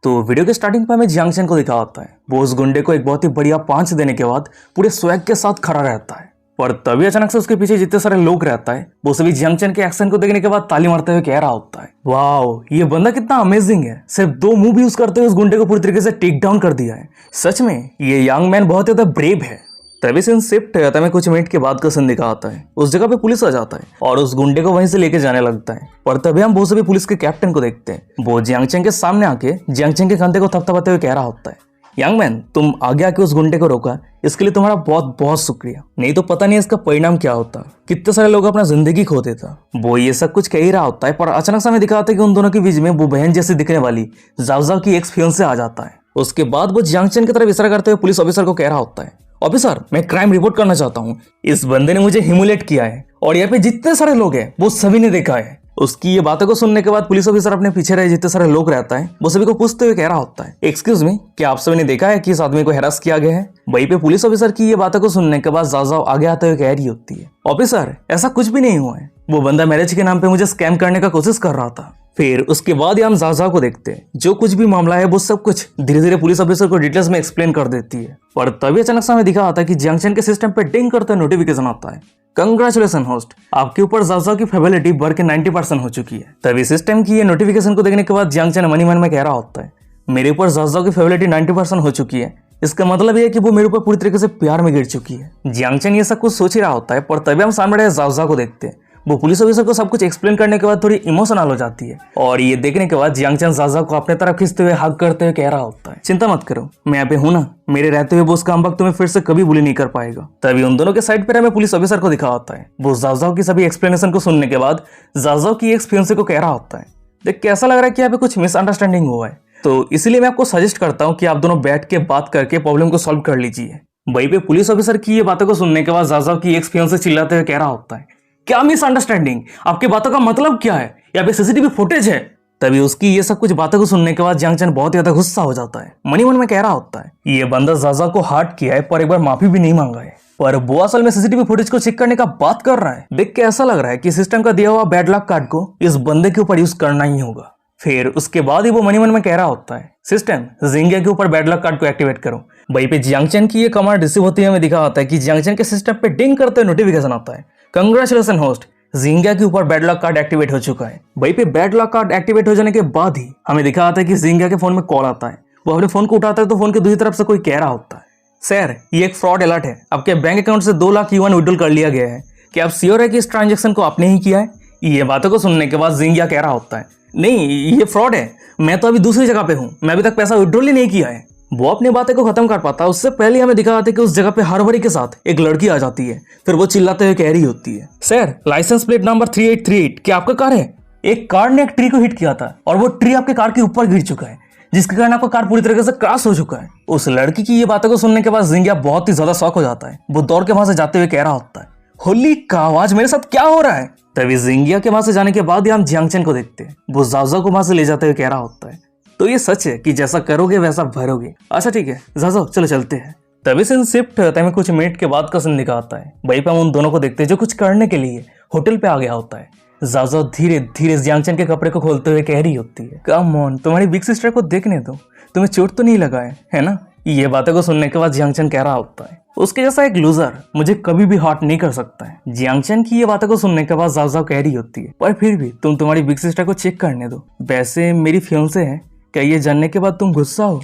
तो वीडियो के स्टार्टिंग पे हमें जियांग चैन को दिखा होता है। वो उस गुंडे को एक बहुत ही बढ़िया पांच देने के बाद पूरे स्वैग के साथ खड़ा रहता है, पर तभी अचानक से उसके पीछे जितने सारे लोग रहता है वो सभी जियांग चैन के एक्शन को देखने के बाद ताली मारते हुए कह रहा होता है, वाओ ये बंदा कितना अमेजिंग है, सिर्फ 2 मूव यूज करते हुए उस गुंडे को पूरी तरीके से टेक डाउन कर दिया है। सच में ये यंग मैन बहुत ज्यादा ब्रेव है। तभी सीन शिफ्ट रहता है, कुछ मिनट के बाद का सीन दिखा आता है। उस जगह पे पुलिस आ जाता है और उस गुंडे को वहीं से लेके जाने लगता है, पर तभी हम वो सभी पुलिस के कैप्टन को देखते हैं। वो जियांग चैन के सामने आके जियांग चैन के कंधे को थपथपाते हुए कह रहा होता है, यंग मैन तुम आगे आके उस गुंडे को रोका, इसके लिए तुम्हारा बहुत बहुत शुक्रिया, नहीं तो पता नहीं इसका परिणाम क्या होता, कितने सारे लोग अपना जिंदगी खो देता। वो ये सब कुछ कह ही रहा होता है, पर अचानक से हमें दिखाता है कि उन दोनों के बीच में वो बहन जैसी दिखने वाली जाओ जाओ की एक्स फियांसे आ जाता है। उसके बाद वो जियांग चैन की तरफ इशारा करते हुए पुलिस ऑफिसर को कह रहा होता है, ऑफिसर मैं क्राइम रिपोर्ट करना चाहता हूँ, इस बंदे ने मुझे ह्यूमिलेट किया है और यहाँ पे जितने सारे लोग हैं वो सभी ने देखा है। उसकी ये बातों को सुनने के बाद पुलिस ऑफिसर अपने पीछे रहे जितने सारे लोग रहता है वो सभी को पूछते हुए कह रहा होता है, एक्सक्यूज मी क्या आप सभी ने देखा है कि इस आदमी को हैरास किया गया है। वहीं पे पुलिस ऑफिसर की ये बातों को सुनने के बाद जाओ आगे आते हुए कह रही होती है, ऑफिसर ऐसा कुछ भी नहीं हुआ है, वो बंदा मैरिज के नाम पे मुझे स्कैम करने का कोशिश कर रहा था। फिर उसके बाद हम जाओ को देखते हैं, जो कुछ भी मामला है वो सब कुछ धीरे धीरे पुलिस ऑफिसर को डिटेल्स में एक्सप्लेन कर देती है। पर तभी अचानक से हमें दिखा आता है कि जियांग चैन के सिस्टम पे डिंग करते नोटिफिकेशन आता है, कंग्रेचुलेशन होस्ट, आपके ऊपर जाओ की फेबिलिटी बढ़ के 90% हो चुकी है। तभी सिस्टम की ये नोटिफिकेशन को देखने के बाद जियांग चैन मन में कह रहा होता है, मेरे ऊपर जाओ की फेबिलिटी 90% हो चुकी है, इसका मतलब यह है कि वो मेरे ऊपर पूरी तरीके से प्यार में गिर चुकी है। जियांग चैन ये सब कुछ सोच ही रहा होता है, पर तभी हम सामने जाओ को देखते हैं। वो पुलिस ऑफिसर को सब कुछ एक्सप्लेन करने के बाद थोड़ी इमोशनल हो जाती है और ये देखने के बाद जियांग चैन जाओ को अपने तरफ खींचते हुए हग करते हुए कह रहा होता है, चिंता मत करो मैं यहाँ पे हूँ ना, मेरे रहते हुए वो उसका हम वक्त तुम्हें फिर से कभी बुली नहीं कर पाएगा। तभी उन दोनों के साइड पर हमें पुलिस ऑफिसर को दिखा होता है। वो जाओ की सभी एक्सप्लेनेशन को सुनने के बाद जाओ की एक फियांसे को कह रहा होता है, देख कैसा लग रहा है कि यहाँ पे कुछ मिसअंडरस्टैंडिंग हुआ है, तो इसलिए मैं आपको सजेस्ट करता हूँ कि आप दोनों बैठ के बात करके प्रॉब्लम को सॉल्व कर लीजिए। वहीं पे पुलिस ऑफिसर की ये बातों को सुनने के बाद जाओ की एक फियांसे चिल्लाते हुए कह रहा होता है, क्या मिसअंडरस्टैंडिंग, आपकी बातों का मतलब क्या है, यहाँ पे सीसीटीवी फुटेज है। तभी उसकी ये सब कुछ बातों को सुनने के बाद जियांग चैन बहुत ज्यादा गुस्सा हो जाता है, मन ही मन में कह रहा होता है, ये बंदा जाओ को हर्ट किया है पर एक बार माफी भी नहीं मांगा है, पर वो असल में सीसीटीवी फुटेज को चेक करने का बात कर रहा है। देख के ऐसा लग रहा है कि सिस्टम का दिया हुआ बैड लक कार्ड को इस बंदे के ऊपर यूज करना ही होगा। फिर उसके बाद ही वो मन ही मन में कह रहा होता है, सिस्टम जिंगिया के ऊपर बैड लक कार्ड को एक्टिवेट करो। वहीं पे जियांग चैन की ये कमांड रिसीव होती है, हमें दिखा आता है कि जियांग चैन के सिस्टम पे डिंग करते नोटिफिकेशन आता है, कंग्रेचुलेशन होस्ट, जिंगिया के ऊपर बैड लक कार्ड एक्टिवेट हो चुका है। वहीं पे बैड लक कार्ड एक्टिवेट हो जाने के बाद ही हमें दिखा आता है कि जिंगिया के फोन में कॉल आता है। वो अपने फोन को उठाता है तो फोन की दूसरी तरफ से कोई कह रहा होता है, सर ये एक फ्रॉड अलर्ट है, आपके बैंक अकाउंट से 2 लाख युआन विड्रॉल कर लिया गया है, क्या आप श्योर है कि इस ट्रांजेक्शन को आपने ही किया है। ये बातों को सुनने के बाद जिंगिया कह रहा होता है, नहीं ये फ्रॉड है, मैं तो अभी दूसरी जगह पे हूँ, मैं अभी तक पैसा विड्रॉल ही नहीं किया है। वो अपनी बातें को खत्म कर पाता उससे पहले हमें दिखा आता है कि उस जगह पे हड़बड़ी के साथ एक लड़की आ जाती है। फिर वो चिल्लाते हुए कह रही होती है, सर लाइसेंस प्लेट नंबर 3838 क्या आपका कार है। एक कार ने एक ट्री को हिट किया था और वो ट्री आपके कार के ऊपर गिर चुका है, जिसके कारण आपका कार पूरी तरीके से क्रैश हो चुका है। उस लड़की की ये बातों को सुनने के बाद जिंगिया बहुत ही ज्यादा शॉक हो जाता है। वो दौड़ के वहां से जाते हुए कह रहा होता है, होली का आवाज मेरे साथ क्या हो रहा है। तभी जिंगिया के वहां से जाने के बाद ही हम जियांग चैन को देखते हैं, वो जाओ को वहां से ले जाते हुए कह रहा होता है, तो ये सच है कि जैसा करोगे वैसा भरोगे। अच्छा ठीक है जाओ चलो चलते हैं। तभी सीन शिफ्ट होता है, कुछ मिनट के बाद का सीन दिखाता है। वहीं पे हम उन दोनों को देखते हैं जो कुछ करने के लिए होटल पे आ गया होता है। जाओ धीरे धीरे जियांग चैन के कपड़े को खोलते हुए कह रही होती है, कम ऑन तुम्हारी बिग सिस्टर को देखने दो, तुम्हें चोट तो नहीं लगा है ना। ये बातों को सुनने के बाद जियांग चैन कह रहा होता है, उसके जैसा एक लूजर मुझे कभी भी हॉट नहीं कर सकता है। जियांग चैन की ये बातों को सुनने के बाद जाओ कह रही होती है, पर फिर भी तुम तुम्हारी बिग सिस्टर को चेक करने दो, वैसे मेरी फियांसे है, क्या ये जानने के बाद तुम गुस्सा हो।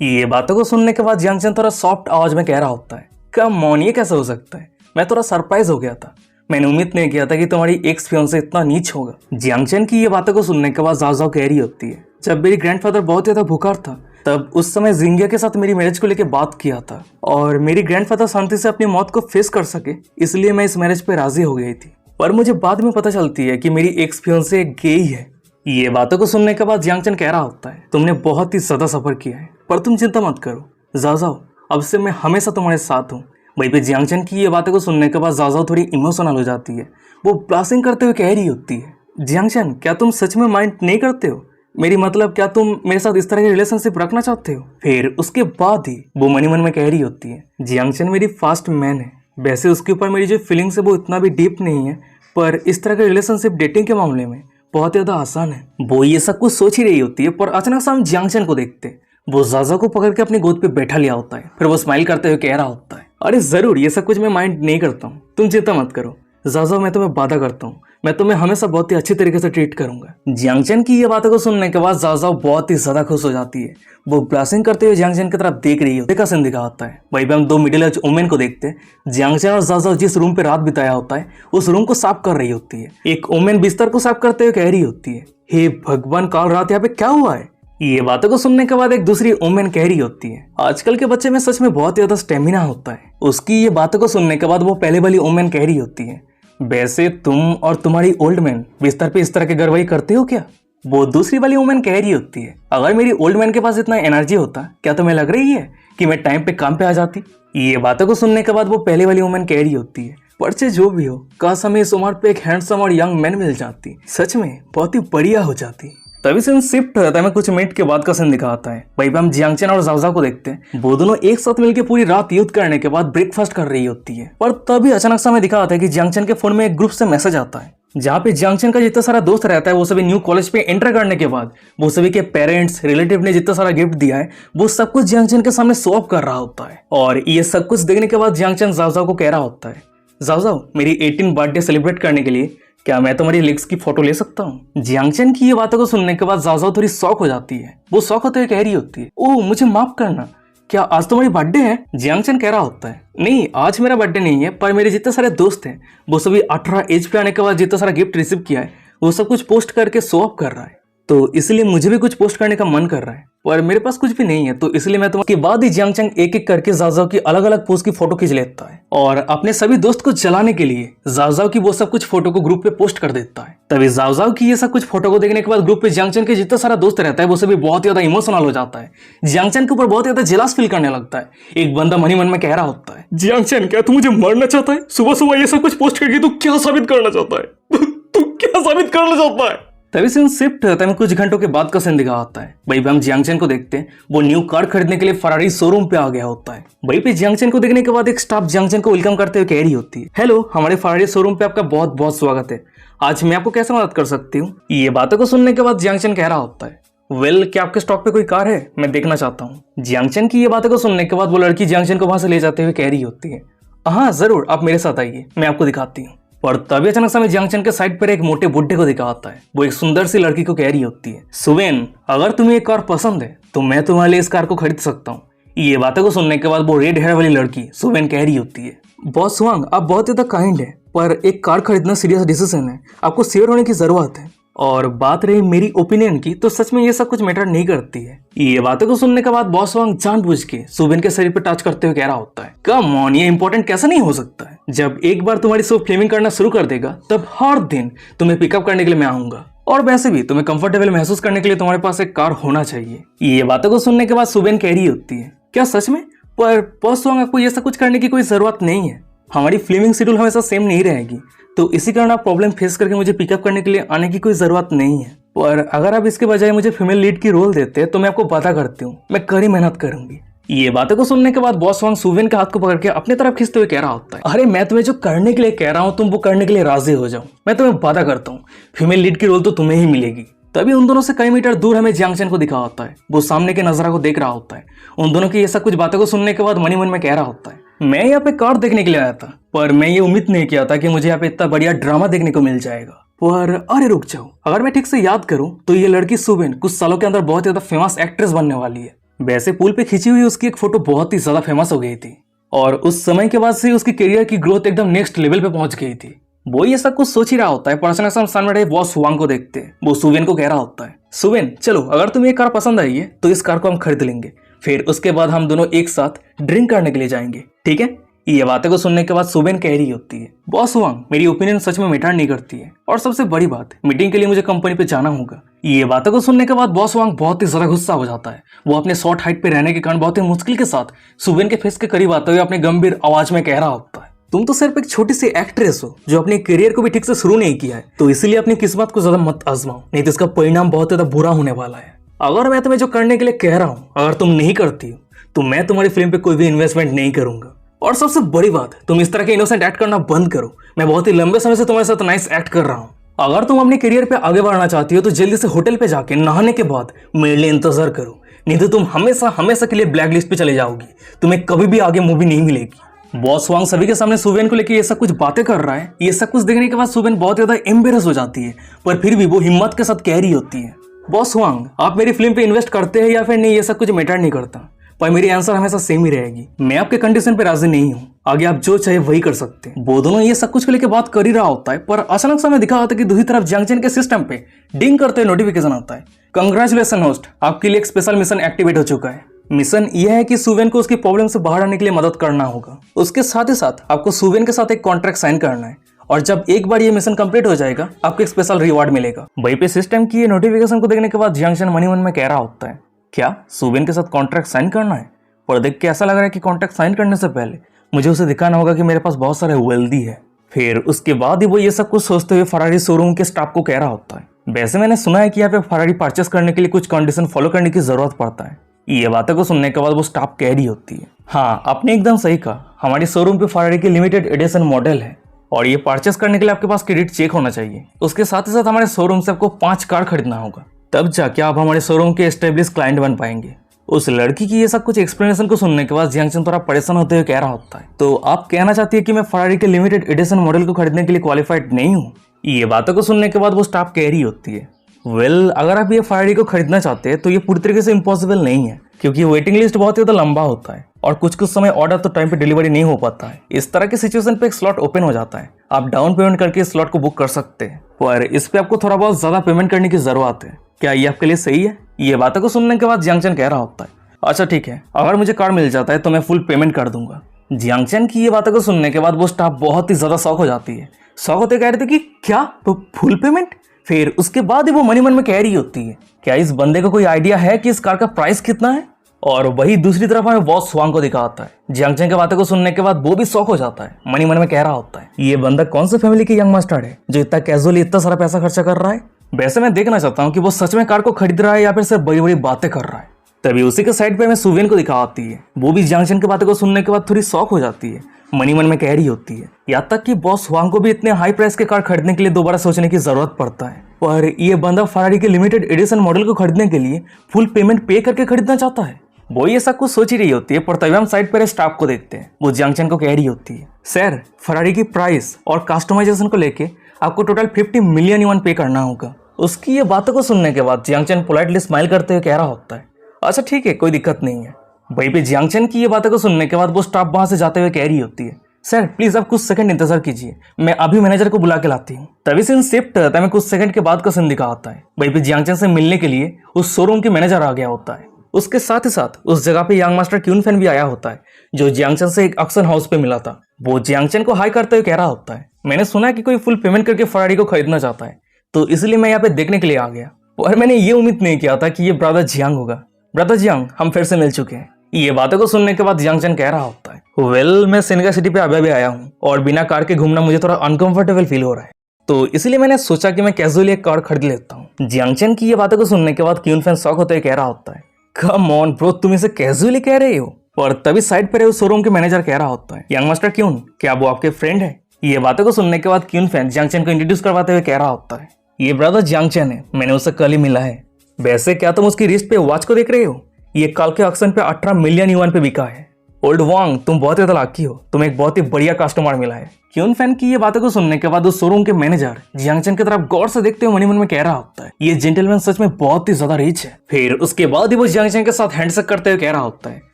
ये बातों को सुनने के बाद जियांग चैन थोड़ा सॉफ्ट आवाज में कह रहा होता है, कम ऑन ये कैसे हो सकता है, मैं थोड़ा सरप्राइज हो गया था, मैंने उम्मीद नहीं किया था कि तुम्हारी एक्स फियांसे इतना नीच होगा। जियांग चैन की ये बातों को सुनने के बाद जाओ कह रही होती है, जब मेरी ग्रैंडफादर बहुत ज्यादा भूखा था तब उस समय जिंगिया के साथ मेरी मैरिज को लेकर बात किया था और मेरी ग्रैंडफादर शांति से अपनी मौत को फेस कर सके, इसलिए मैं इस मैरिज पे राजी हो गई थी, पर मुझे बाद में पता चलती है कि मेरी एक्स फियांसे गे ही है। ये बातों को सुनने के बाद जियांग चैन कह रहा होता है, तुमने बहुत ही ज्यादा सफर किया है पर तुम चिंता मत करो, जाओ अब से मैं हमेशा तुम्हारे साथ हूँ। वहीं पे जियांग चैन की ये बातों को सुनने के बाद जाओ थोड़ी इमोशनल हो जाती है। वो ब्लास्टिंग करते हुए कह रही होती है, जियांग चैन क्या तुम सच में माइंड नहीं करते हो, मेरी मतलब क्या तुम मेरे साथ इस तरह की रिलेशनशिप रखना चाहते हो। फिर उसके बाद ही वो मन ही मन में कह रही होती है, जियांग चैन मेरी फर्स्ट मैन है, वैसे उसके ऊपर मेरी जो फीलिंग्स है वो इतना भी डीप नहीं है, पर इस तरह के रिलेशनशिप डेटिंग के मामले में बहुत ज्यादा आसान है। वो ये सब कुछ सोच ही रही होती है, पर अचानक से हम जियांगचन को देखते हैं। वो जाजा को पकड़ के अपनी गोद पे बैठा लिया होता है। फिर वो स्माइल करते हुए कह रहा होता है, अरे जरूर, ये सब कुछ मैं माइंड नहीं करता हूँ, तुम चिंता मत करो जाजा, मैं तुम्हें वादा करता हूँ मैं तुम्हें हमेशा बहुत ही अच्छी तरीके से ट्रीट करूंगा। जियांगचन की ये बातों को सुनने के बाद जाजा बहुत ही ज्यादा खुश हो जाती है। वो ब्लासिंग करते हुए जियांगचन की तरफ देख रही होती है। का सीन दिखा होता है। वहीं पे हम दो मिडिल एज वुमेन को देखते हैं। जियांगचन और जाजा जिस रूम पे रात बिताया होता है उस रूम को साफ कर रही होती है। एक वुमेन बिस्तर को साफ करते हुए कह रही होती है, हे भगवान, कल रात यहाँ पे क्या हुआ है। ये बातों को सुनने के बाद एक दूसरी वुमेन कह रही होती है, आजकल के बच्चे में सच में बहुत ज्यादा स्टेमिना होता है। उसकी ये बातों को सुनने के बाद वो पहले वाली वुमेन कह रही होती है, वैसे तुम और तुम्हारी ओल्ड मैन बिस्तर पे इस तरह के गरवाई करते हो क्या। वो दूसरी वाली वुमेन कह रही होती है, अगर मेरी ओल्ड मैन के पास इतना एनर्जी होता क्या तुम्हें लग रही है कि मैं टाइम पे काम पे आ जाती। ये बातों को सुनने के बाद वो पहले वाली वुमेन कह रही होती है, पर्चे जो भी हो, काश हमें इस उम्र पे एक हैंडसम और यंग मैन मिल जाती, सच में बहुत ही बढ़िया हो जाती। तभी सीन शिफ्ट हो जाता है। मैं कुछ मिनट के बाद का सीन दिखाता है। वहीं पे हम जियांगचन और जाजा को देखते हैं। वो दोनों एक साथ मिलकर पूरी रात युद्ध करने के बाद ब्रेकफास्ट कर रही होती है। पर तभी अचानक से हमें दिखाता है कि जियांगचन के फोन में एक ग्रुप से मैसेज आता है, जहाँ पे जियांगचन का जितना सारा दोस्त रहता है वो सभी न्यू कॉलेज पे एंटर करने के बाद वो सभी के पेरेंट्स रिलेटिव ने जितना सारा गिफ्ट दिया है वो सब कुछ जियांगचन के सामने शो ऑफ कर रहा होता है। और ये सब कुछ देखने के बाद जियांगचन जाजा को कह रहा होता है, जाजा, मेरी 18 बर्थडे सेलिब्रेट करने के लिए क्या मैं तुम्हारी लेग्स की फोटो ले सकता हूँ। जियांगचन की ये बातों को सुनने के बाद जाजा थोड़ी शॉक हो जाती है। वो शॉक होते हुए कह रही होती है, ओह मुझे माफ करना, क्या आज तुम्हारी बर्थडे है। जियांगचन कह रहा होता है, नहीं आज मेरा बर्थडे नहीं है, पर मेरे जितने सारे दोस्त हैं वो सभी 18 एज पे आने के बाद जितना सारा गिफ्ट रिसीव किया है वो सब कुछ पोस्ट करके शो ऑफ कर रहा है, तो इसलिए मुझे भी कुछ पोस्ट करने का मन कर रहा है, पर मेरे पास कुछ भी नहीं है, तो इसलिए मैं तुम्हारे बाद ही जियांगचन एक एक करके जाजाओ की अलग अलग पोस्ट की फोटो खींच लेता है और अपने सभी दोस्त को जलाने के लिए जाजाओ की वो सब कुछ फोटो को ग्रुप पे पोस्ट कर देता है। तभी जाजाओ की ये सब कुछ फोटो को देखने के बाद ग्रुप पे जियांगचन के जितना सारा दोस्त रहता है वो सभी बहुत ज्यादा इमोशनल हो जाता है। जियांगचन के ऊपर बहुत ज्यादा जेलस फील करने लगता है। एक बंदा मन ही मन में कह रहा होता है, जियांगचन क्या तू मुझे मारना चाहता है, सुबह सुबह ये सब कुछ पोस्ट करके तू क्या साबित करना चाहता है, तू क्या साबित करना चाहता है। तभी सीन शिफ्ट होता है। कुछ घंटों के बाद का सीन दिखा होता है। वहीं पे हम जियांगचन को देखते हैं। वो न्यू कार खरीदने के लिए फरारी शोरूम पे आ गया होता है। वहीं पे जियांगचन को देखने के बाद एक स्टाफ जियांगचन को वेलकम करते हुए कह रही होती है, हेलो, हमारे फरारी शोरूम पे आपका बहुत बहुत स्वागत है, आज मैं आपको कैसे मदद कर सकती हूँ। ये बातों को सुनने के बाद जियांगचन कह रहा होता है, वेल क्या आपके स्टॉक पे कोई कार है, मैं देखना चाहता हूँ। जियांगचन की ये बातों को सुनने के बाद वो लड़की जियांगचन को वहां से ले जाते हुए कह रही होती है, हाँ जरूर, आप मेरे साथ आइए, मैं आपको दिखाती हूँ। और तभी अचानक से हमें जियांगचन के साइड पर एक मोटे बुड्ढे को दिखा आता है। वो एक सुंदर सी लड़की को कह रही होती है, सुवेन, अगर तुम्हें एक कार पसंद है तो मैं तुम्हारे लिए इस कार को खरीद सकता हूँ। ये बातों को सुनने के बाद वो रेड हेयर वाली लड़की सुवेन कह रही होती है, बॉस स्वांग, आप बहुत ज्यादा काइंड है, पर एक कार खरीदना सीरियस डिसीजन है, आपको शेयर होने की जरूरत है। और बात रही मेरी ओपिनियन की, तो सच में ये सब कुछ मैटर नहीं करती है। ये बातों को सुनने के बाद बॉस वांग जानबूझ के सुवेन के शरीर पर टच करते हुए कह रहा होता है, कम ऑन, ये इंपॉर्टेंट कैसा नहीं हो सकता है। जब एक बार तुम्हारी शो फ्लेमिंग करना शुरू कर देगा तब हर दिन तुम्हें पिकअप करने के लिए मैं आऊंगा, और वैसे भी तुम्हें कंफर्टेबल महसूस करने के लिए तुम्हारे पास एक कार होना चाहिए। ये बातों को सुनने के बाद सुवेन कह रही होती है, क्या सच में, पर बॉस वांग आपको ये सब कुछ करने की कोई जरूरत नहीं है, हमारी फ्लेमिंग शेड्यूल हमेशा सेम नहीं रहेगी, तो इसी कारण आप प्रॉब्लम फेस करके मुझे पिकअप करने के लिए आने की कोई जरूरत नहीं है। पर अगर आप इसके बजाय मुझे फीमेल लीड की रोल देते तो मैं आपको वादा करती हूँ मैं कड़ी मेहनत करूंगी। ये बातों को सुनने के बाद बॉस वांग सुवेन के हाथ को पकड़ के अपनी तरफ खींचते हुए कह रहा होता है, अरे मैं तुम्हें जो करने के लिए कह रहा हूँ तुम वो करने के लिए राजी हो जाओ, मैं तुम्हें वादा करता हूँ फीमेल लीड की रोल तो तुम्हें ही मिलेगी। तभी उन दोनों से कई मीटर दूर हमें जियांगचन को दिखा होता है। वो सामने के नजारा को देख रहा होता है। उन दोनों की ये सब कुछ बातों को सुनने के बाद मनी मन में कह रहा होता है, मैं यहाँ पे कार देखने के लिए आया था, पर मैं ये उम्मीद नहीं किया था कि मुझे यहाँ पे इतना बढ़िया ड्रामा देखने को मिल जाएगा। पर अरे रुक जाओ, अगर मैं ठीक से याद करूं तो ये लड़की सुवेन कुछ सालों के अंदर बहुत ज्यादा फेमस एक्ट्रेस बनने वाली है। वैसे पुल पे खींची हुई उसकी एक फोटो बहुत ही ज्यादा फेमस हो गई थी और उस समय के बाद से उसकी करियर की ग्रोथ एकदम नेक्स्ट लेवल पे पहुंच गई थी। वो ये सब कुछ सोच ही रहा होता है, पर अचानक से हम सामने रहे बॉस वांग को देखते हैं। वो सुवेन को कह रहा होता है, सुवेन चलो, अगर तुम्हें ये कार पसंद आई है तो इस कार को हम खरीद लेंगे, फिर उसके बाद हम दोनों एक साथ ड्रिंक करने के लिए जाएंगे, ठीक है। ये बातें को सुनने के बाद सुवेन कह रही होती है, बॉस वांग, मेरी ओपिनियन सच में मैटर नहीं करती है, और सबसे बड़ी बात, मीटिंग के लिए मुझे कंपनी पे जाना होगा। ये बातों को सुनने के बाद बॉस वांग बहुत ही ज्यादा गुस्सा हो जाता है। वो अपने शॉर्ट हाइट पे रहने के कारण बहुत ही मुश्किल के साथ सुवेन के फेस के करीब आते हुए अपने गंभीर आवाज में कह रहा होता है, तुम तो सिर्फ एक छोटी सी एक्ट्रेस हो जो अपने करियर को भी ठीक से शुरू नहीं किया है, तो इसलिए अपनी किस्मत को ज्यादा मत आजमाओ, नहीं तो इसका परिणाम बहुत ज्यादा बुरा होने वाला है। अगर मैं तुम्हें जो करने के लिए कह रहा हूँ अगर तुम नहीं करती हो तो मैं तुम्हारी फिल्म पे कोई भी इन्वेस्टमेंट नहीं करूंगा। और सबसे बड़ी बात, तुम इस तरह के इनोसेंट एक्ट करना बंद करो। मैं बहुत ही लंबे समय से तुम्हारे साथ नाइस एक्ट कर रहा हूँ, अगर तुम अपने करियर पे आगे बढ़ना चाहती हो तो जल्दी से होटल पे जाके नहाने के बाद मेरे लिए इंतजार करो, नहीं तो तुम हमेशा हमेशा के लिए ब्लैक लिस्ट पे चले जाओगी, तुम्हें कभी भी आगे मूवी नहीं मिलेगी। बॉस वांग सभी के सामने सुवेन को लेकर ये सब कुछ बातें कर रहा है। ये सब कुछ देखने के बाद सुवेन बहुत ज्यादा एम्बेरस हो जाती है, पर फिर भी वो हिम्मत के साथ कह रही होती है, बॉस वांग आप मेरी फिल्म पे इन्वेस्ट करते हैं या फिर नहीं, ये सब कुछ मैटर नहीं करता, पर मेरी आंसर हमेशा सेम ही रहेगी। मैं आपके कंडीशन पे राजी नहीं हूँ, आगे आप जो चाहे वही कर सकते हैं। वो दोनों ये सब कुछ को लेकर बात कर ही रहा होता है, पर अचानक समय दिखा होता है कि दूसरी तरफ जंक्शन के सिस्टम पे डिंग करते नोटिफिकेशन आता है, कंग्रेचुलेशन होस्ट, आपके लिए एक स्पेशल मिशन एक्टिवेट हो चुका है। मिशन यह है कि सुवेन को उसकी प्रॉब्लम से बाहर आने के लिए मदद करना होगा। उसके साथ ही साथ आपको सुवेन के साथ एक कॉन्ट्रैक्ट साइन करना है, और जब एक बार ये मिशन कंप्लीट हो जाएगा आपको एक स्पेशल रिवॉर्ड मिलेगा। वहीं पे सिस्टम की ये नोटिफिकेशन को देखने के बाद जंक्शन मनी मन में कह रहा होता है, क्या सुवेन के साथ कॉन्ट्रैक्ट साइन करना है? पर देख के ऐसा लग रहा है कि कॉन्ट्रैक्ट साइन करने से पहले मुझे उसे दिखाना होगा कि मेरे पास बहुत सारे वेल्दी है। फिर उसके बाद ही वो ये सब कुछ सोचते हुए फरारी शोरूम के स्टाफ को कह रहा होता है, वैसे मैंने सुना है कि यहाँ पे फरारी परचेस करने के लिए कुछ कंडीशन फॉलो करने की जरूरत पड़ता है। ये बातों को सुनने के बाद वो स्टाफ कह रही होती है, हाँ आपने एकदम सही कहा, हमारी शोरूम पे फरारी की लिमिटेड एडिशन मॉडल है और ये परचेस करने के लिए आपके पास क्रेडिट चेक होना चाहिए। उसके साथ ही साथ हमारे शोरूम से आपको 5 कार खरीदना होगा, तब जाके आप हमारे शोरूम के एस्टेब्लिश क्लाइंट बन पाएंगे। उस लड़की की ये सब कुछ एक्सप्लेनेशन को सुनने के बाद जियांगचन थोड़ा परेशान होते हुए कह रहा होता है, तो आप कहना चाहती है कि मैं फरारी के लिमिटेड एडिशन मॉडल को खरीदने के लिए क्वालिफाइड नहीं हूँ? ये बातों को सुनने के बाद वो स्टाफ कह रही होती है, वेल अगर आप ये फरारी को खरीदना चाहते हैं तो ये पूरी तरीके से इम्पॉसिबल नहीं है, क्योंकि वेटिंग लिस्ट बहुत ज़्यादा लंबा होता है और कुछ समय ऑर्डर तो टाइम पे डिलीवरी नहीं हो पाता है। इस तरह की सिचुएशन पे एक स्लॉट ओपन हो जाता है, आप डाउन पेमेंट करके इस स्लॉट को बुक कर सकते हैं, पर इस पे आपको थोड़ा बहुत ज़्यादा पेमेंट करने की जरूरत है। क्या ये आपके लिए सही है? ये बातों को सुनने के बाद जियांगचन कह रहा होता है, अच्छा ठीक है, अगर मुझे कार मिल जाता है तो मैं फुल पेमेंट कर दूंगा। जियांगचन की ये बातों को सुनने के बाद वो स्टाफ बहुत ही ज्यादा शॉक हो जाती है। शॉक होते कह रहे थे कि क्या फुल पेमेंट? फिर उसके बाद ही वो मनी मन में कह रही होती है, क्या इस बंदे को कोई आइडिया है कि इस कार का प्राइस कितना है? और वही दूसरी तरफ हमें बॉस स्वांग को दिखा होता है। जियांगचन की बातों को सुनने के बाद वो भी शॉक हो जाता है, मनी मन में कह रहा होता है, ये बंदा कौन से फैमिली के यंग मास्टर है जो इतना कैजुअली इतना सारा पैसा खर्चा कर रहा है? वैसे मैं देखना चाहता हूँ कि वो सच में कार को खरीद रहा है या फिर सिर्फ बड़ी बड़ी बातें कर रहा है। तभी उसी के साइड पे हमें सुवेन को दिखा आती है, वो भी जियांगचन की बातों को सुनने के बाद थोड़ी शॉक हो जाती है, मनी मन में कह रही होती है, यहाँ तक कि बॉस वांग को भी इतने हाई प्राइस के कार खरीदने के लिए दोबारा सोचने की जरूरत पड़ता है, पर ये बंदा फरारी के लिमिटेड एडिशन मॉडल को खरीदने के लिए फुल पेमेंट पे करके खरीदना चाहता है। वो ये सब कुछ सोच ही रही होती है, पर तभी हम साइड पर स्टाफ को देखते हैं, वो जियांगचन को कह रही होती है, सर फरारी की प्राइस और कस्टमाइजेशन को लेके आपको टोटल 50 मिलियन युआन पे करना होगा। उसकी ये बातों को सुनने के बाद जियांगचन पोलाइटली स्माइल करते हुए कह रहा होता है, अच्छा ठीक है, कोई दिक्कत नहीं है। वहीं पे जियांगचन की ये बातों को सुनने के बाद वो स्टाफ वहां से जाते हुए कह रही होती है, सर प्लीज आप कुछ सेकंड इंतजार कीजिए, मैं अभी मैनेजर को बुला के लाती हूँ। तभी सीन शिफ्ट तभी कुछ सेकंड के बाद का सीन दिखा होता है, वहीं पे जियांगचन से मिलने के लिए उस शोरूम के मैनेजर आ गया होता है। उसके साथ ही साथ उस जगह पे यंग मास्टर क्यून फैन भी आया होता है, जो जियांगचन से एक ऑक्शन हाउस पे मिला था। वो जियांगचन को हाई करते हुए कह रहा होता है, मैंने सुना है कि कोई फुल पेमेंट करके फरारी को खरीदना चाहता है, तो इसलिए मैं यहाँ पे देखने के लिए आ गया, और मैंने ये उम्मीद नहीं किया था कि ये ब्रदर जियांग होगा। ब्रदर जियांग, हम फिर से मिल चुके हैं। ये बातों को सुनने के बाद जियांगचन कह रहा होता है, वेल मैं सेनेगा सिटी पे अभी आया हूँ और बिना कार के घूमना मुझे थोड़ा अनकंफर्टेबल फील हो रहा है, तो इसलिए मैंने सोचा कि मैं कैजुअली एक कार खरीद लेता हूँ। जियांगचन की ये बातों को सुनने के बाद क्यून फैन शॉक होते हुए कह रहा होता है, कम ऑन ब्रो, तुम इसे कैजुअली कह रहे हो? और तभी साइड पर शोरूम के मैनेजर कह रहा होता है, यंग मास्टर क्यून, क्या वो आपके फ्रेंड है? ये बातों को सुनने के बाद क्यून फैन जियांगचन को इंट्रोड्यूस करवाते हुए कह रहा होता है, ये ब्रदर जियांगचन है, मैंने उससे कल ही मिला है। वैसे क्या तुम उसकी रिस्ट पे वॉच को देख रहे हो? ये कल के ऑक्शन पे 18 मिलियन युआन पे बिका है। ओल्ड वांग, तुम बहुत ही लाकी हो, तुम्हें एक बहुत ही बढ़िया कस्टमर मिला है। क्यून फैन की ये बातों को सुनने के बाद उस शोरूम के मैनेजर जियांगचन की तरफ गौर से देखते हुए मनी मन में कह रहा होता है, ये जेंटलमैन सच में बहुत ही ज्यादा रिच है। फिर उसके बाद ही वो जियांगचन के साथ हैंडशेक करते हुए कह रहा होता है,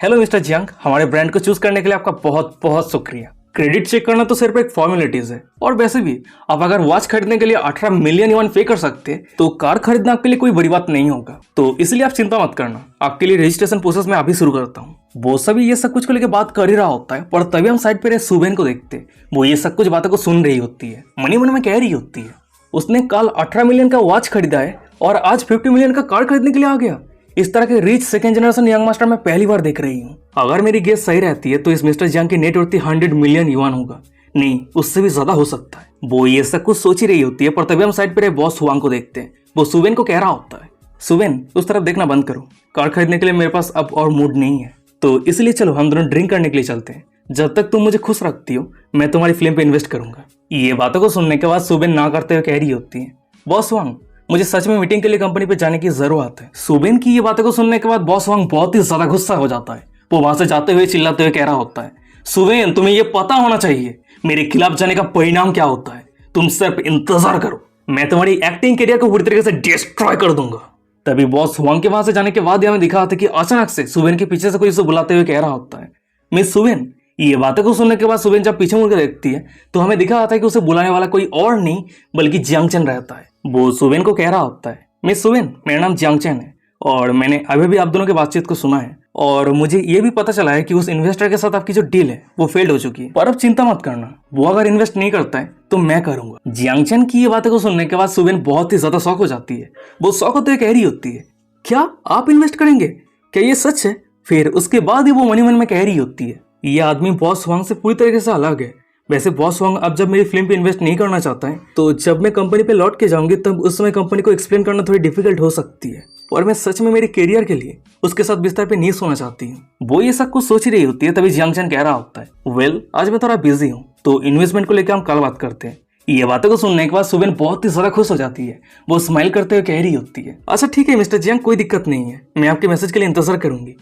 हेलो मिस्टर जियांग, हमारे ब्रांड को चूज करने के लिए आपका बहुत बहुत शुक्रिया। क्रेडिट चेक करना तो सिर्फ एक फॉर्मेलिटीज है, और वैसे भी आप अगर वॉच खरीदने के लिए 18 मिलियन युआन पे कर सकते तो कार खरीदना आपके लिए कोई बड़ी बात नहीं होगा, तो इसलिए आप चिंता मत करना, आपके लिए रजिस्ट्रेशन प्रोसेस मैं अभी शुरू करता हूँ। वो सभी ये सब कुछ को लेकर बात कर ही रहा होता है, पर तभी हम साइड पे सुवेन को देखते, वो ये सब कुछ बातों को सुन रही होती है, मनी मन में कह रही होती है, उसने कल 18 मिलियन का वॉच खरीदा है और आज 50 मिलियन का कार खरीदने के लिए आ गया। इस तरह के rich second generation young master मैं पहली बार देख रही हूँ। अगर मेरी गेस सही रहती है तो इस मिस्टर जियांग की नेटवर्थ 100 मिलियन युआन होगा, नहीं उससे भी ज्यादा हो सकता है। वो ये सब कुछ सोच ही रही होती है, पर तभी हम साइड पे बॉस हुआंग को देखते हैं, वो सुवेन को कह रहा होता है, सुवेन उस तरफ देखना बंद करो, कार खरीदने के लिए मेरे पास अब और मूड नहीं है, तो इसलिए चलो हम दोनों ड्रिंक करने के लिए चलते हैं। जब तक तुम मुझे खुश रखती हो मैं तुम्हारी फिल्म पे इन्वेस्ट करूंगा। ये बातों को सुनने के बाद सुबेन ना करते हुए कह रही होती है, बॉस वांग मुझे सच में मीटिंग के लिए कंपनी पे जाने की जरूरत है। सुबेन की ये बातों को सुनने के बाद बॉस वांग बहुत ही ज्यादा गुस्सा हो जाता है। वो वहां से जाते हुए चिल्लाते हुए कह रहा होता है, सुबेन तुम्हें ये पता होना चाहिए मेरे खिलाफ जाने का परिणाम क्या होता है। तुम सिर्फ इंतजार करो, मैं तुम्हारी एक्टिंग करियर को पूरी तरीके से डिस्ट्रॉय कर दूंगा। तभी बॉस वांग के वहां से जाने के बाद हमें दिखा था कि अचानक से सुबेन के पीछे से कोई उसे बुलाते हुए कह रहा होता है, मिस सुबेन। ये बातें को सुनने के बाद सुबेन जब पीछे मुड़कर देखती है तो हमें दिखा आता है कि उसे बुलाने वाला कोई और नहीं बल्कि जियांग चेन रहता है। वो सुबेन को कह रहा होता है, मिस सुबेन मेरा नाम जियांग चेन है और मैंने अभी भी आप दोनों की बातचीत को सुना है और मुझे ये भी पता चला है कि उस इन्वेस्टर के साथ आपकी जो डील है वो फेल्ड हो चुकी है। पर अब चिंता मत करना, वो अगर इन्वेस्ट नहीं करता है तो मैं करूंगा। जियांग चेन की ये बातें को सुनने के बाद सुबेन बहुत ही ज्यादा शॉक हो जाती है। वो शॉक होते हुए कह रही होती है, क्या आप इन्वेस्ट करेंगे? क्या ये सच है? फिर उसके बाद ही वो मन ही मन में कह रही होती है, ये आदमी बॉस वांग से पूरी तरीके से अलग है। वैसे बॉस वांग अब जब मेरी फिल्म पे इन्वेस्ट नहीं करना चाहता है तो जब मैं कंपनी पे लौट के जाऊंगी तब उस समय कंपनी को एक्सप्लेन करना थोड़ी डिफिकल्ट हो सकती है। और मैं सच में मेरे करियर के लिए उसके साथ बिस्तर पे नहीं सोना चाहती हूँ। वो ये सब कुछ सोच ही रही होती है तभी जियांग चेन कह रहा होता है, वेल आज मैं थोड़ा बिजी हूँ तो इन्वेस्टमेंट को लेकर हम कल बात करते हैं। ये बातों को सुनने के बाद सुबेन बहुत ही ज्यादा खुश हो जाती है। वो स्माइल करते हुए कह रही होती है, अच्छा ठीक है मिस्टर जियांग, कोई दिक्कत नहीं है, मैं आपके मैसेज के लिए इंतजार करूंगी।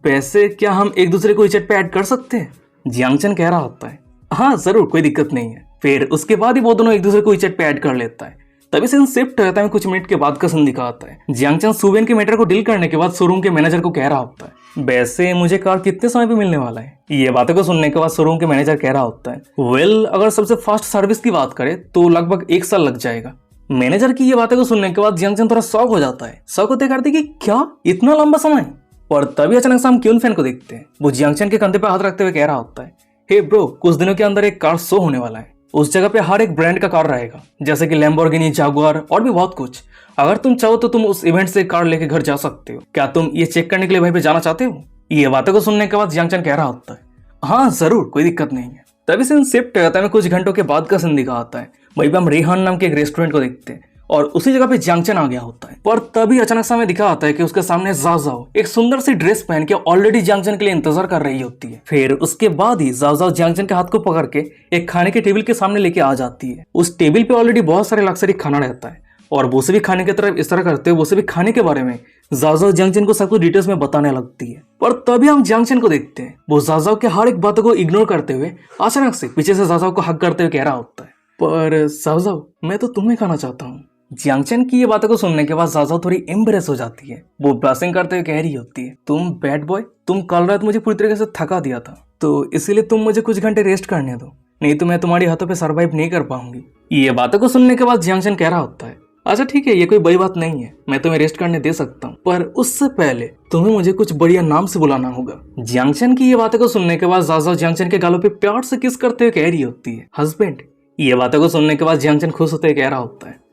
वैसे क्या हम एक दूसरे को चैट पे ऐड कर सकते हैं? जियांग चेन कह रहा होता है, हाँ जरूर, कोई दिक्कत नहीं है। फिर उसके बाद ही वो दोनों एक दूसरे को चैट पे ऐड कर लेता है। तभी सीन शिफ्ट होता है, कुछ मिनट के बाद का सीन दिखाता है। जियांग चेन सुबेन के मैटर को डील करने के बाद शोरूम के मैनेजर को कह रहा होता है, वैसे मुझे कार कितने समय पे मिलने वाला है? ये बातें को सुनने के बाद शोरूम के मैनेजर कह रहा होता है, वेल अगर सबसे फास्ट सर्विस की बात करें तो लगभग 1 साल लग जाएगा। मैनेजर की ये बातें को सुनने के बाद जियांग चेन थोड़ा शॉक हो जाता है। शॉक होते करते कि क्या इतना लंबा समय? और तभी अचानक से हम क्यून फैन को देखते हैं। वो जियांग चेन के कंधे पे हाथ रखते हुए कह रहा होता है, हे ब्रो कुछ दिनों के अंदर एक कार शो होने वाला है। उस जगह पे हर एक ब्रांड का कार रहेगा, जैसे कि लैम्बोर्गिनी, जागुआर और भी बहुत कुछ। अगर तुम चाहो तो तुम उस इवेंट से कार लेके घर जा सकते हो। क्या तुम ये चेक करने के लिए वहीं पे जाना चाहते हो? ये बातों को सुनने के बाद जियांग चेन कह रहा होता है, हाँ जरूर, कोई दिक्कत नहीं है। तभी सीन शिफ्ट होता है, कुछ घंटों के बाद का सीन दिखा आता है। वहीं पे हम रेहान नाम के एक रेस्टोरेंट को देखते हैं और उसी जगह पे जियांग चेन आ गया होता है। पर तभी अचानक से हमें दिखा आता है कि उसके सामने जाओ जाओ एक सुंदर सी ड्रेस पहन के ऑलरेडी जियांग चेन के लिए इंतजार कर रही होती है। फिर उसके बाद ही जाओ जाओ जियांग चेन के हाथ को पकड़ के एक खाने के टेबल के सामने लेके आ जाती है। उस टेबल पे ऑलरेडी बहुत सारे लग्जरी खाना रहता है और वो सभी खाने की तरफ इस तरह करते हुए वो सभी खाने के बारे में जाओ जाओ जियांग चेन को सब कुछ डिटेल्स में बताने लगती है। पर तभी हम जियांग चेन को देखते हैं, वो जाओ जाओ के हर एक बातों को इग्नोर करते हुए अचानक से पीछे से जाओ जाओ को हक करते हुए कह रहा होता है, पर जाओ जाओ मैं तो तुम्हें खाना चाहता हूँ। जियांग चेन की ये बातों को सुनने के बाद जाओ जाओ थोड़ी एम्बरेस हो जाती है। वो ब्लशिंग करते हुए कह रही होती है, तुम बैड बॉय, तुम कल रात मुझे पूरी तरीके से थका दिया था तो इसीलिए तुम मुझे कुछ घंटे रेस्ट करने दो, नहीं तो मैं तुम्हारी हाथों पे सरवाइव नहीं कर पाऊंगी। ये बातों को सुनने के बाद जियांग चेन कह रहा होता है, अच्छा ठीक है, ये कोई बड़ी बात नहीं है, मैं तुम्हें रेस्ट करने दे सकता हूँ, पर उससे पहले तुम्हें मुझे कुछ बढ़िया नाम से बुलाना होगा। जियांग चेन की ये बातों को सुनने के बाद जाओ जाओ जियांग चेन के गालों पे प्यार से किस करते हुए कह रही होती है, हस्बैंड। ये बातों को सुनने के बाद जियांग चेन खुश होते हुए कह रहा होता है,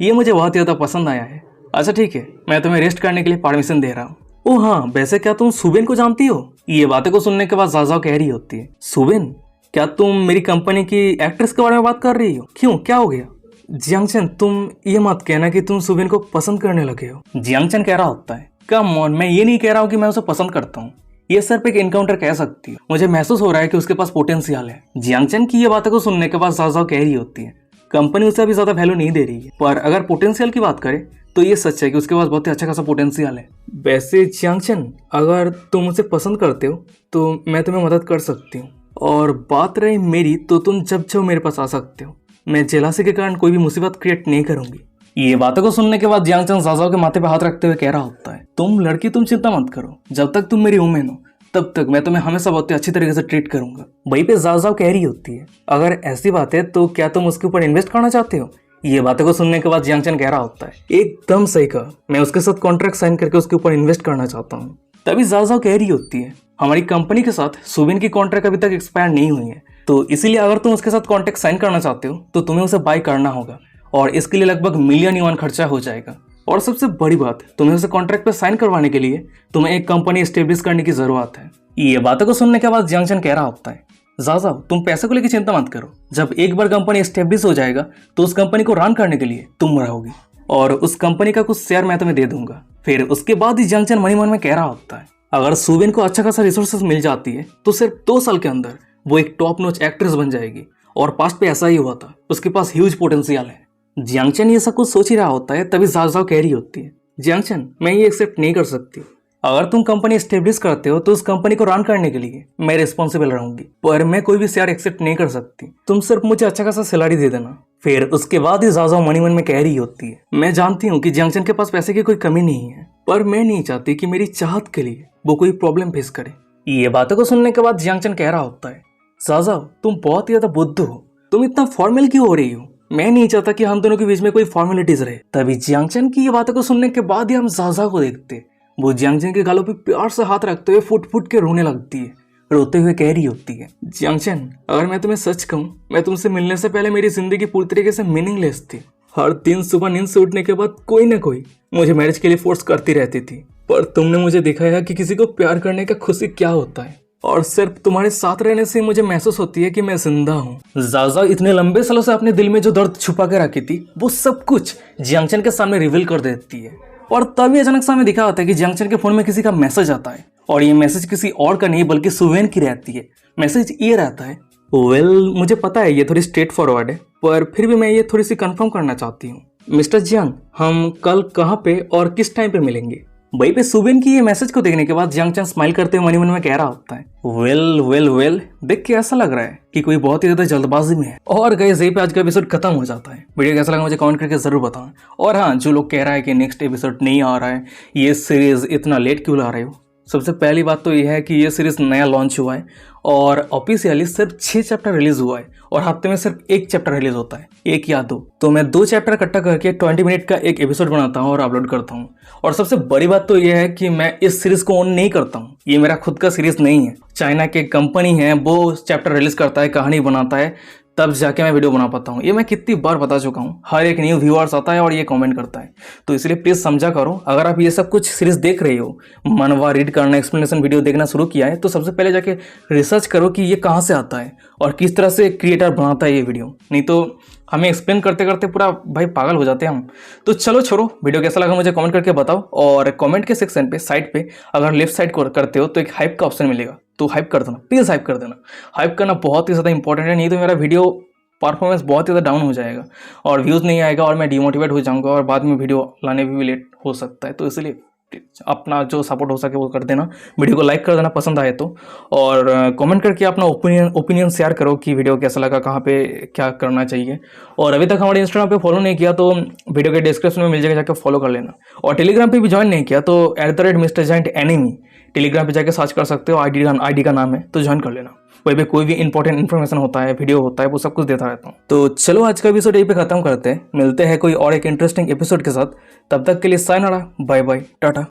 ये मुझे बहुत ही ज्यादा पसंद आया है। अच्छा ठीक है, मैं तुम्हें रेस्ट करने के लिए परमिशन दे रहा हूँ। ओह हाँ, वैसे क्या तुम सुबेन को जानती हो? ये बातें को सुनने के बाद जाओ जाओ कह रही होती है, सुबेन? क्या तुम मेरी कंपनी की एक्ट्रेस के बारे में बात कर रही हो? क्यों, क्या हो गया? जियांग चेन तुम ये मत कहना कि तुम सुबेन को पसंद करने लगे हो। जियांग चेन कह रहा होता है, कम ऑन, मैं ये नहीं कह रहा हूँ कि मैं उसे पसंद करता हूँ, ये सिर्फ एक एनकाउंटर कह सकती हूँ। मुझे महसूस हो रहा है कि उसके पास पोटेंशियल है। जियांग चेन की ये बातों को सुनने के बाद जाओ जाओ कह रही होती है, कंपनी उसे अभी ज्यादा वैल्यू नहीं दे रही है, पर अगर पोटेंशियल की बात करें तो ये सच है कि उसके पास बहुत ही अच्छा खासा पोटेंशियल है। वैसे जियांग चेन अगर तुम मुझे पसंद करते हो तो मैं तुम्हें मदद कर सकती हूँ, और बात रही मेरी तो तुम जब चाहो मेरे पास आ सकते हो, मैं जेलासी के कारण कोई भी मुसीबत क्रिएट नहीं करूंगी। ये बातों को सुनने के बाद जियांग चेन जाओ जाओ के माथे पे हाथ रखते हुए कह रहा होता है, तुम लड़की तुम चिंता मत करो, जब तक तुम मेरी वुमेन हो तब तक मैं तुम्हें हमेशा बहुत ही अच्छी तरीके से ट्रीट करूंगा। वहीं पे जाओ जाओ कह रही होती है, अगर ऐसी बात है तो क्या तुम उसके ऊपर इन्वेस्ट करना चाहते हो? ये बातों को सुनने के बाद जियांग चेन कह रहा होता है, एकदम सही कहा, मैं उसके साथ कॉन्ट्रैक्ट साइन करके उसके ऊपर इन्वेस्ट करना चाहता हूँ। तभी जाओ जाओ कह रही होती है, हमारी कंपनी के साथ सुबेन की कॉन्ट्रैक्ट अभी तक एक्सपायर नहीं हुई है, तो इसीलिए अगर तुम उसके साथ कॉन्ट्रैक्ट साइन करना चाहते हो तो तुम्हें उसे बाय करना होगा और इसके लिए लगभग मिलियन युआन खर्चा हो जाएगा। और सबसे बड़ी बात, तुम्हें उसे कॉन्ट्रैक्ट पे साइन करवाने के लिए तुम्हें एक कंपनी एस्टेब्लिश करने की जरूरत है। ये बातों को सुनने के बाद जियांग चेन कह रहा होता है, जाओ जाओ तुम पैसे को लेकर चिंता मत करो, जब एक बार कंपनी एस्टेब्लिश हो जाएगा तो उस कंपनी को रन करने के लिए तुम रहोगी और उस कंपनी का कुछ शेयर मैं तुम्हें दे दूंगा। फिर उसके बाद ही जियांग चेन मन ही मन में कह रहा होता है, अगर सुवेन को अच्छा खासा रिसोर्सेस मिल जाती है तो सिर्फ 2 साल के अंदर वो एक टॉप नॉच एक्ट्रेस बन जाएगी। और पास्ट पे ऐसा ही हुआ था, उसके पास ह्यूज पोटेंशियल है। जियांगचन ये सब कुछ सोच ही रहा होता है, तभी ज़ाओ ज़ाओ कह रही होती है, जियांगचन मैं ये एक्सेप्ट नहीं कर सकती। अगर तुम कंपनी एस्टेब्लिश करते हो तो उस कंपनी को रन करने के लिए मैं रिस्पॉन्सिबल रहूंगी, पर मैं कोई भी शेयर एक्सेप्ट नहीं कर सकती। तुम सिर्फ मुझे अच्छा खासा सैलरी दे देना। फिर उसके बाद ही ज़ाओ ज़ाओ मनी मन में कह रही होती है, मैं जानती हूँ कि जियांगचन के पास पैसे की कोई कमी नहीं है, पर मैं नहीं चाहती कि मेरी चाहत के लिए वो कोई प्रॉब्लम फेस करे। ये बातों को सुनने के बाद जियांगचन कह रहा होता है, ज़ाओ ज़ाओ तुम बहुत ही ज्यादा बुद्धू हो, तुम इतना फॉर्मल क्यों हो रही हो? मैं नहीं चाहता कि हम दोनों के बीच में कोई फॉर्मेलिटीज रहे। तभी जियांगचन की ये बातों को सुनने के बाद ही हम ज़ाओ ज़ाओ को देखते, वो जियांगचन के गालों पे प्यार से हाथ रखते हुए फुट फुट के रोने लगती है। रोते हुए कह रही होती है, जियांगचन अगर मैं तुम्हें सच कहूँ, मैं तुमसे मिलने से पहले मेरी जिंदगी पूरी तरीके से मीनिंगलेस थी। हर दिन सुबह नींद से उठने के बाद कोई ना कोई मुझे मैरिज के लिए फोर्स करती रहती थी, पर तुमने मुझे दिखाया कि किसी को प्यार करने का खुशी क्या होता है, और सिर्फ तुम्हारे साथ रहने से मुझे महसूस होती है कि मैं जिंदा हूँ। ज़ाओ ज़ाओ इतने लंबे सालों से अपने दिल में जो दर्द छुपा के रखी थी वो सब कुछ जियांगचन के सामने रिवील कर देती है। और तभी अचानक सामने दिखा होता है कि जियांगचन के फोन में किसी का मैसेज आता है, और ये मैसेज किसी और का नहीं बल्कि सुवेन की रहती है। मैसेज ये रहता है, मुझे पता है ये थोड़ी स्ट्रेट फॉरवर्ड है, पर फिर भी मैं ये थोड़ी सी कंफर्म करना चाहती हूँ। मिस्टर जियांग, हम कल कहाँ पे और किस टाइम पे मिलेंगे? वहीं पे सुवेन की ये मैसेज को देखने के बाद जियांगचन स्माइल करते हुए मनी मन में कह रहा होता है, वेल देख के ऐसा लग रहा है कि कोई बहुत ही ज्यादा जल्दबाजी में है। और गाइस यहीं पे आज का एपिसोड खत्म हो जाता है। वीडियो कैसा लगा मुझे कमेंट करके जरूर बताएं। और हाँ, जो लोग कह रहा है कि नेक्स्ट एपिसोड नहीं आ रहा है, ये सीरीज इतना लेट क्यों ला रहे हो, सबसे पहली बात तो यह है कि ये सीरीज नया लॉन्च हुआ है और ऑफिशियली सिर्फ 6 चैप्टर रिलीज हुआ है, और हफ्ते में सिर्फ 1 चैप्टर रिलीज होता है, 1 या 2। तो मैं 2 चैप्टर इकट्ठा करके 20 मिनट का एक एपिसोड बनाता हूँ और अपलोड करता हूँ। और सबसे बड़ी बात तो यह है कि मैं इस सीरीज को ऑन नहीं करता हूँ, ये मेरा खुद का सीरीज नहीं है। चाइना के कंपनी है, वो चैप्टर रिलीज करता है, कहानी बनाता है, तब जाके मैं वीडियो बना पाता हूँ। ये मैं कितनी बार बता चुका हूँ। हर एक न्यू व्यूअर्स आता है और ये कमेंट करता है, तो इसलिए प्लीज़ समझा करो। अगर आप ये सब कुछ सीरीज देख रहे हो, मनवा रीड करना, एक्सप्लेनेशन वीडियो देखना शुरू किया है, तो सबसे पहले जाके रिसर्च करो कि ये कहाँ से आता है और किस तरह से क्रिएटर बनाता है ये वीडियो। नहीं तो हमें एक्सप्लेन करते करते पूरा भाई पागल हो जाते हैं हम। तो चलो छोड़ो, वीडियो कैसा लगा मुझे कमेंट करके बताओ। और कमेंट के सेक्शन पे साइड पे अगर लेफ्ट साइड को करते हो तो एक हाइप का ऑप्शन मिलेगा, तो हाइप कर देना, प्लीज़ हाइप कर देना। हाइप करना बहुत ही ज़्यादा इंपॉर्टेंट है, नहीं तो मेरा वीडियो परफॉर्मेंस बहुत ही ज़्यादा डाउन हो जाएगा और व्यूज़ नहीं आएगा और मैं डिमोटिवेट हो जाऊंगा और बाद में वीडियो लाने भी लेट हो सकता है। तो इसलिए अपना जो सपोर्ट हो सके वो कर देना, वीडियो को लाइक कर देना पसंद आए तो, और कमेंट करके अपना ओपिनियन शेयर करो कि वीडियो कैसा लगा, कहाँ पे क्या करना चाहिए। और अभी तक हमारे इंस्टाग्राम पे फॉलो नहीं किया तो वीडियो के डिस्क्रिप्शन में मिल जाएगा, जाकर फॉलो कर लेना। और टेलीग्राम पे भी ज्वाइन नहीं किया तो @Mr. Giant Enemy टेलीग्राम पे जाकर सर्च कर सकते हो, आईडी का नाम है, तो ज्वाइन कर लेना। वहीं पे कोई भी इंपॉर्टेंट इन्फॉर्मेशन होता है, वीडियो होता है, वो सब कुछ देता रहता हूँ। तो चलो आज का एपिसोड यहीं पे खत्म करते हैं, मिलते हैं कोई और एक इंटरेस्टिंग एपिसोड के साथ। तब तक के लिए सायनारा, बाय बाय, टाटा।